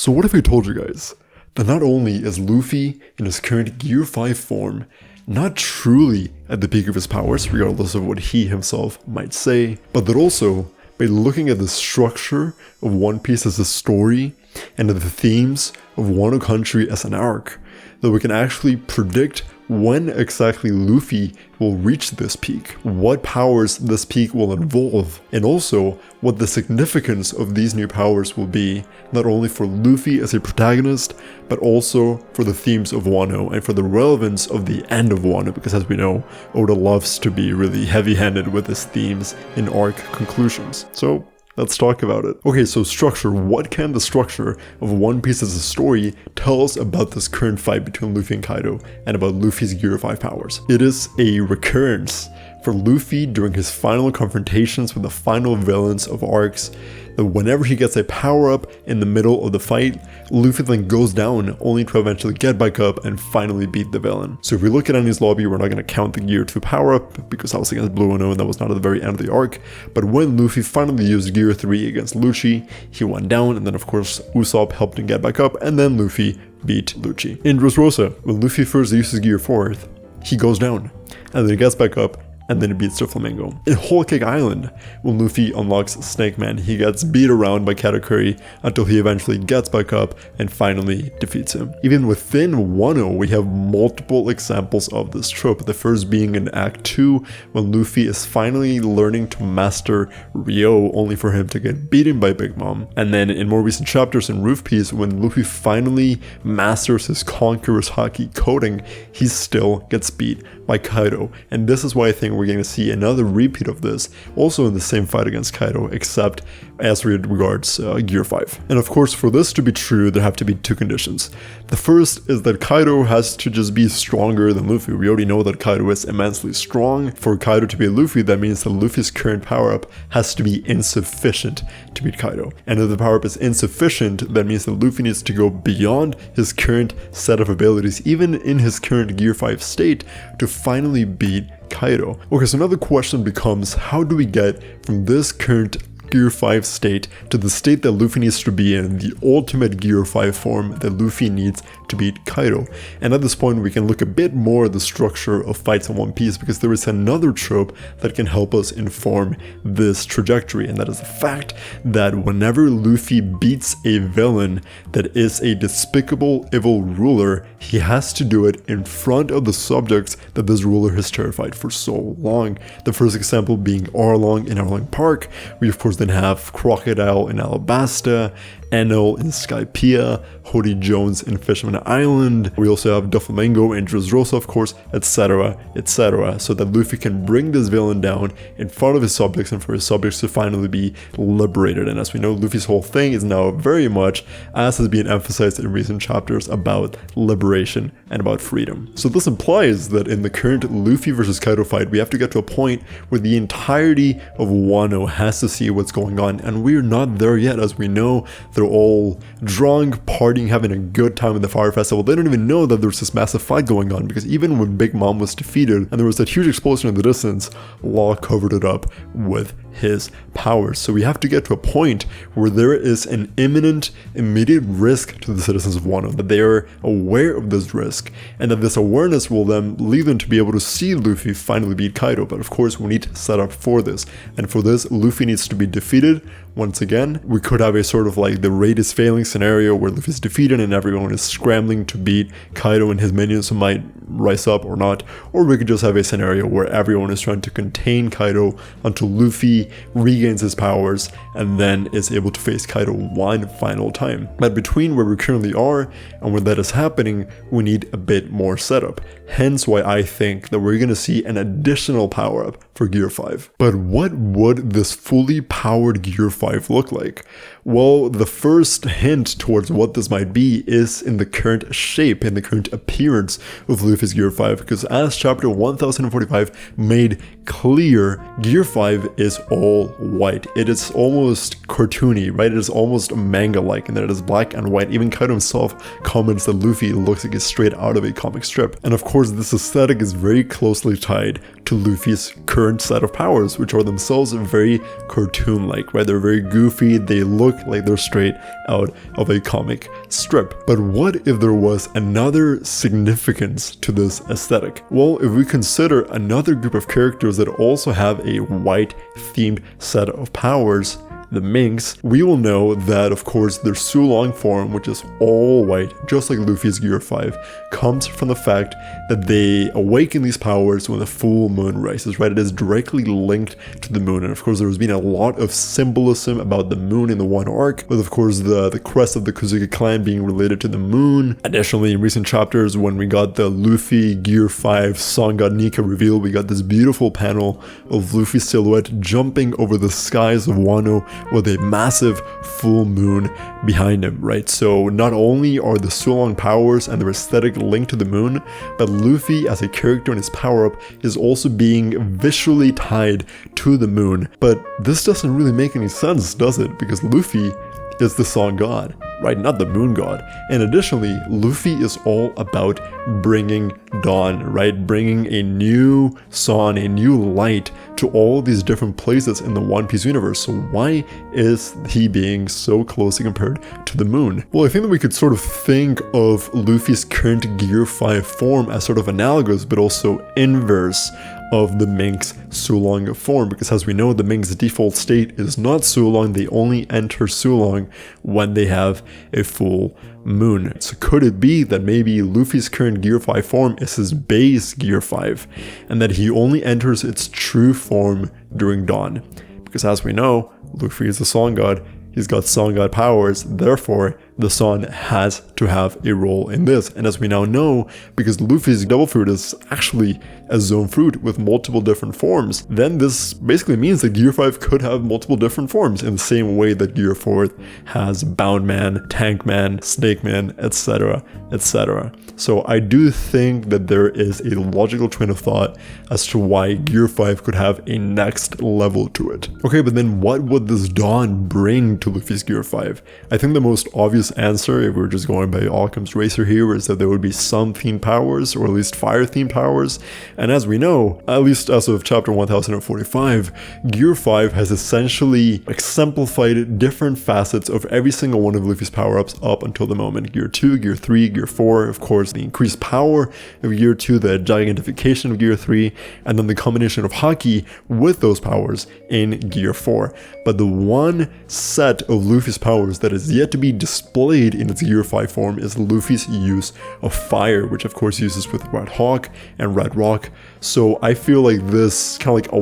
So what if I told you guys that not only is Luffy in his current Gear 5 form not truly at the peak of his powers, regardless of what he himself might say, but that also, by looking at the structure of One Piece as a story and at the themes of Wano country as an arc, that we can actually predict when exactly Luffy will reach this peak, what powers this peak will involve, and also what the significance of these new powers will be, not only for Luffy as a protagonist, but also for the themes of Wano and for the relevance of the end of Wano, because as we know, Oda loves to be really heavy-handed with his themes in arc conclusions. So let's talk about it. Okay, so structure. What can the structure of One Piece as a story tell us about this current fight between Luffy and Kaido and about Luffy's Gear 5 powers? It is a recurrence for Luffy during his final confrontations with the final villains of arcs, that whenever he gets a power-up in the middle of the fight, Luffy then goes down only to eventually get back up and finally beat the villain. So if we look at Enies Lobby, we're not going to count the Gear 2 power-up because that was against Blue Wano and that was not at the very end of the arc, but when Luffy finally used Gear 3 against Lucci, he went down, and then of course Usopp helped him get back up, and then Luffy beat Lucci. In Dressrosa, when Luffy first uses Gear 4, he goes down, and then he gets back up, and then it beats Doflamingo. In Whole Cake Island, when Luffy unlocks Snake Man, he gets beat around by Katakuri until he eventually gets back up and finally defeats him. Even within Wano, we have multiple examples of this trope, the first being in Act 2, when Luffy is finally learning to master Ryo, only for him to get beaten by Big Mom. And then in more recent chapters in Roof Piece, when Luffy finally masters his Conqueror's Haki coding, he still gets beat by Kaido. And this is why I think we're going to see another repeat of this, also in the same fight against Kaido, except as regards Gear 5. And of course, for this to be true, there have to be two conditions. The first is that Kaido has to just be stronger than Luffy. We already know that Kaido is immensely strong. For Kaido to be Luffy, that means that Luffy's current power-up has to be insufficient to beat Kaido. And if the power-up is insufficient, that means that Luffy needs to go beyond his current set of abilities, even in his current Gear 5 state, to finally beat Kaido. Okay, so now the question becomes, how do we get from this current Gear 5 state to the state that Luffy needs to be in, the ultimate Gear 5 form that Luffy needs to beat Kaido? And at this point, we can look a bit more at the structure of fights in One Piece, because there is another trope that can help us inform this trajectory, and that is the fact that whenever Luffy beats a villain that is a despicable, evil ruler, he has to do it in front of the subjects that this ruler has terrified for so long. The first example being Arlong in Arlong Park. We of course then have Crocodile in Alabasta, Enel in Skypiea, Hody Jones in Fisherman Island. We also have Doflamingo in Dressrosa, of course, etc, etc, so that Luffy can bring this villain down in front of his subjects and for his subjects to finally be liberated. And as we know, Luffy's whole thing is now very much, as has been emphasized in recent chapters, about liberation and about freedom. So this implies that in the current Luffy versus Kaido fight, we have to get to a point where the entirety of Wano has to see what's going on, and we're not there yet. As we know, they're all drunk, partying, having a good time at the Fire Festival. They don't even know that there's this massive fight going on, because even when Big Mom was defeated and there was that huge explosion in the distance, Law covered it up with his powers. So we have to get to a point where there is an imminent, immediate risk to the citizens of Wano, that they are aware of this risk, and that this awareness will then lead them to be able to see Luffy finally beat Kaido. But of course, we need to set up for this, and for this, Luffy needs to be defeated. Once again, we could have a sort of like the raid is failing scenario where Luffy is defeated and everyone is scrambling to beat Kaido and his minions who might rise up or not, or we could just have a scenario where everyone is trying to contain Kaido until Luffy regains his powers and then is able to face Kaido one final time. But between where we currently are and where that is happening, we need a bit more setup. Hence why I think that we're going to see an additional power-up for Gear 5. But what would this fully powered Gear 5 look like? Well, the first hint towards what this might be is in the current shape, in the current appearance of Luffy's Gear 5, because as chapter 1045 made clear, Gear 5 is all white. It is almost cartoony, right? It is almost manga-like in that it is black and white. Even Kaido himself comments that Luffy looks like he's straight out of a comic strip. And of course, this aesthetic is very closely tied to Luffy's current set of powers, which are themselves very cartoon-like, right? They're very goofy, they look look like they're straight out of a comic strip. But what if there was another significance to this aesthetic? Well, if we consider another group of characters that also have a white themed set of powers, the Minks, we will know that of course their Sulong form, which is all white, just like Luffy's Gear 5, comes from the fact that they awaken these powers when the full moon rises, right? It is directly linked to the moon, and of course there's been a lot of symbolism about the moon in the Wano arc, with of course the crest of the Kozuki clan being related to the moon. Additionally, in recent chapters, when we got the Luffy Gear 5 Sun God Nika reveal, we got this beautiful panel of Luffy's silhouette jumping over the skies of Wano with a massive full moon behind him, right? So not only are the Sulong powers and their aesthetic linked to the moon, but Luffy as a character and his power-up is also being visually tied to the moon. But this doesn't really make any sense, does it? Because Luffy is the sun god, right? Not the moon god. And additionally, Luffy is all about bringing dawn, right? Bringing a new sun, a new light to all these different places in the One Piece universe. So why is he being so closely compared to the moon? Well, I think that we could sort of think of Luffy's current Gear 5 form as sort of analogous, but also inverse of the Minks Sulong form, because as we know, the Minks default state is not Sulong. They only enter Sulong when they have a full moon. So could it be that maybe Luffy's current Gear 5 form is his base Gear 5 and that he only enters its true form during dawn? Because as we know, Luffy is the sun god. He's got sun god powers, therefore the sun has to have a role in this. And as we now know, because Luffy's devil fruit is actually a zone fruit with multiple different forms, then this basically means that Gear 5 could have multiple different forms in the same way that Gear 4 has Bound Man, Tank Man, Snake Man, etc, etc. So I do think that there is a logical train of thought as to why Gear 5 could have a next level to it. Okay, but then what would this dawn bring to Luffy's Gear 5? I think the most obvious answer, if we're just going by Occam's razor here, is that there would be sun themed powers, or at least fire themed powers. And as we know, at least as of chapter 1045, Gear 5 has essentially exemplified different facets of every single one of Luffy's power-ups up until the moment. Gear 2, Gear 3, Gear 4, of course, the increased power of Gear 2, the gigantification of Gear 3, and then the combination of Haki with those powers in Gear 4. But the one set of Luffy's powers that is yet to be displayed in its Gear 5 form is Luffy's use of fire, which of course uses with Red Hawk and Red Rock. So I feel like this kind of like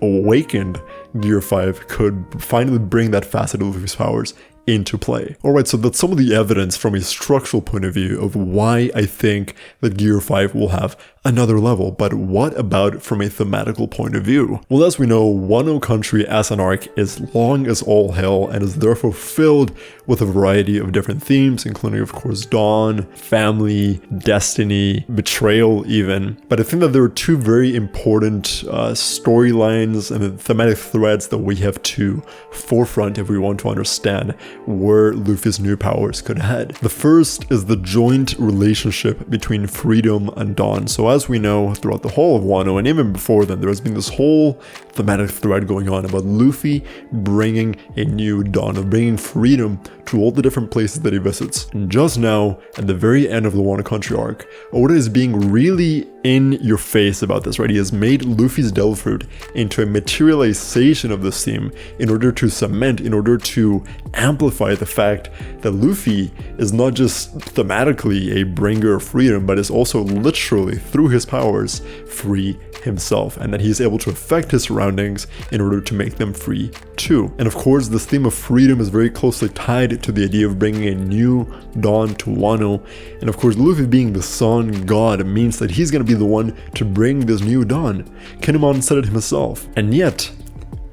awakened Gear 5 could finally bring that facet of Luffy's powers into play. Alright, so that's some of the evidence from a structural point of view of why I think that Gear 5 will have another level. But what about from a thematical point of view? Well, as we know, Wano Country as an arc is long as all hell and is therefore filled with a variety of different themes, including of course dawn, family, destiny, betrayal even. But I think that there are two very important storylines and thematic threads that we have to forefront if we want to understand where Luffy's new powers could head. The first is the joint relationship between freedom and dawn. So as we know, throughout the whole of Wano, and even before then, there has been this whole thematic thread going on about Luffy bringing a new dawn, of bringing freedom to all the different places that he visits. And just now, at the very end of the Wano Country arc, Oda is being really in your face about this, right? He has made Luffy's devil fruit into a materialization of this theme in order to cement, in order to amplify the fact that Luffy is not just thematically a bringer of freedom, but is also literally, through his powers, free himself, and that he's able to affect his surroundings in order to make them free too. And of course, this theme of freedom is very closely tied to the idea of bringing a new dawn to Wano. And of course, Luffy being the sun god means that he's going to be the one to bring this new dawn. Kinemon said it himself. And yet,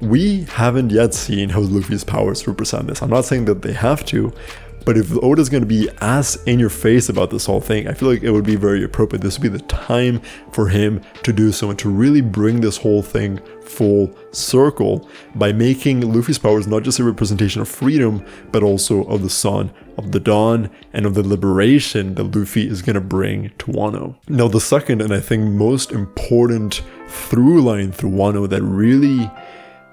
we haven't yet seen how Luffy's powers represent this. I'm not saying that they have to, but if Oda's going to be as in your face about this whole thing, I feel like it would be very appropriate. This would be the time for him to do so and to really bring this whole thing full circle by making Luffy's powers not just a representation of freedom, but also of the sun, of the dawn, and of the liberation that Luffy is going to bring to Wano. Now, the second and I think most important through line through Wano that really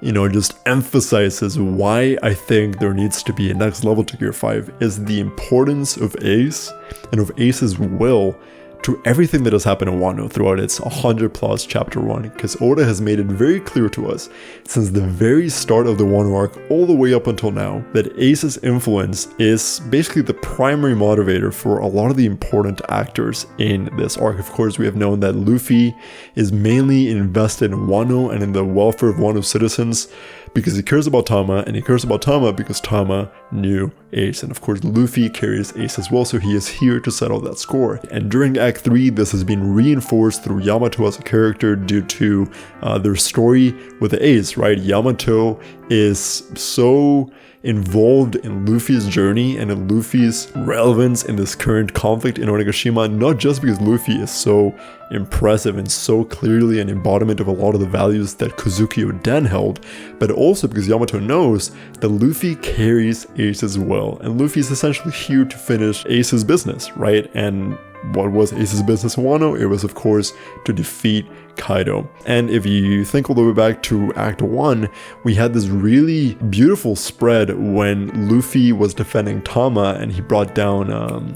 just emphasizes why I think there needs to be a next level to Gear 5 is the importance of Ace and of Ace's will to everything that has happened in Wano throughout its 100 plus chapter 1, because Oda has made it very clear to us since the very start of the Wano arc all the way up until now that Ace's influence is basically the primary motivator for a lot of the important actors in this arc. Of course, we have known that Luffy is mainly invested in Wano and in the welfare of Wano's citizens because he cares about Tama, and he cares about Tama because Tama knew Ace. And of course, Luffy carries Ace as well, so he is here to settle that score. And during Act 3, this has been reinforced through Yamato as a character due to their story with the Ace, right? Yamato is so involved in Luffy's journey and in Luffy's relevance in this current conflict in Onigashima, not just because Luffy is so impressive and so clearly an embodiment of a lot of the values that Kozuki Oden held, but also because Yamato knows that Luffy carries Ace as well, and Luffy is essentially here to finish Ace's business, right? And what was Ace's business in Wano? It was, of course, to defeat Kaido. And if you think all the way back to Act 1, we had this really beautiful spread when Luffy was defending Tama and he brought down,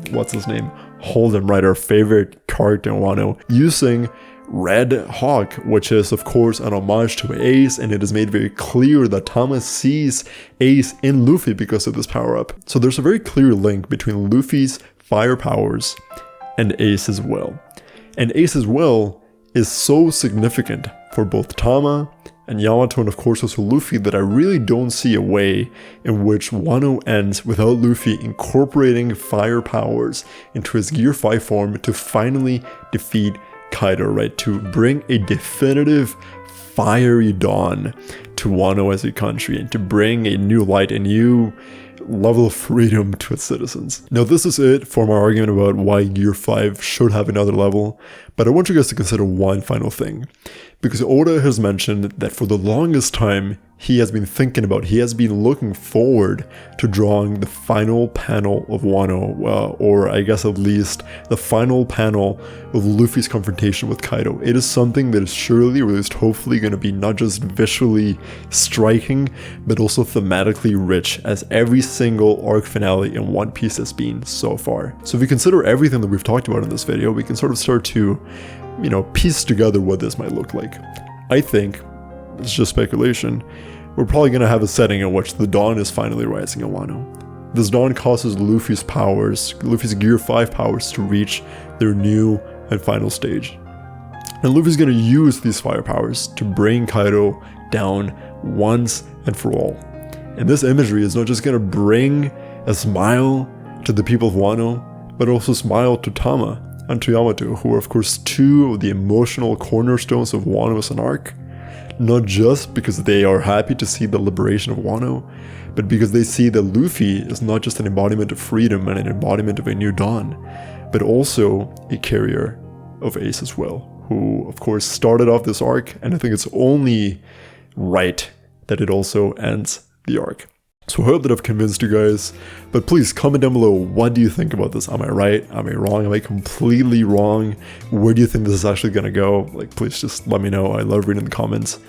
what's his name? Holden, right? Our favorite character in Wano, using Red Hawk, which is of course an homage to Ace, and it is made very clear that Tama sees Ace in Luffy because of this power-up. So there's a very clear link between Luffy's fire powers and Ace's will. And Ace's will is so significant for both Tama and Yamato and of course also Luffy that I really don't see a way in which Wano ends without Luffy incorporating fire powers into his Gear 5 form to finally defeat Kaido, right? To bring a definitive fiery dawn to Wano as a country and to bring a new light, a new level of freedom to its citizens. Now this is it for my argument about why Gear 5 should have another level, but I want you guys to consider one final thing. Because Oda has mentioned that for the longest time, he has been looking forward to drawing the final panel of Wano, or I guess at least the final panel of Luffy's confrontation with Kaido. It is something that is surely, or at least hopefully, going to be not just visually striking, but also thematically rich, as every single arc finale in One Piece has been so far. So if we consider everything that we've talked about in this video, we can sort of start to, piece together what this might look like. I think, it's just speculation, we're probably going to have a setting in which the dawn is finally rising in Wano. This dawn causes Luffy's Gear 5 powers to reach their new and final stage. And Luffy's going to use these fire powers to bring Kaido down once and for all. And this imagery is not just going to bring a smile to the people of Wano, but also a smile to Tama and to Yamato, who are of course two of the emotional cornerstones of Wano as an arc. Not just because they are happy to see the liberation of Wano, but because they see that Luffy is not just an embodiment of freedom and an embodiment of a new dawn, but also a carrier of Ace as well, who of course started off this arc, and I think it's only right that it also ends the arc. So I hope that I've convinced you guys, but please comment down below, what do you think about this? Am I right? Am I wrong? Am I completely wrong? Where do you think this is actually gonna go? Please just let me know. I love reading the comments.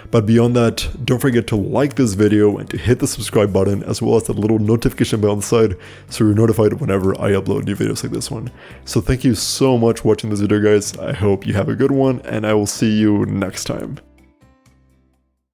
But beyond that, don't forget to like this video and to hit the subscribe button, as well as the little notification bell on the side so you're notified whenever I upload new videos like this one. So thank you so much for watching this video, guys. I hope you have a good one, and I will see you next time.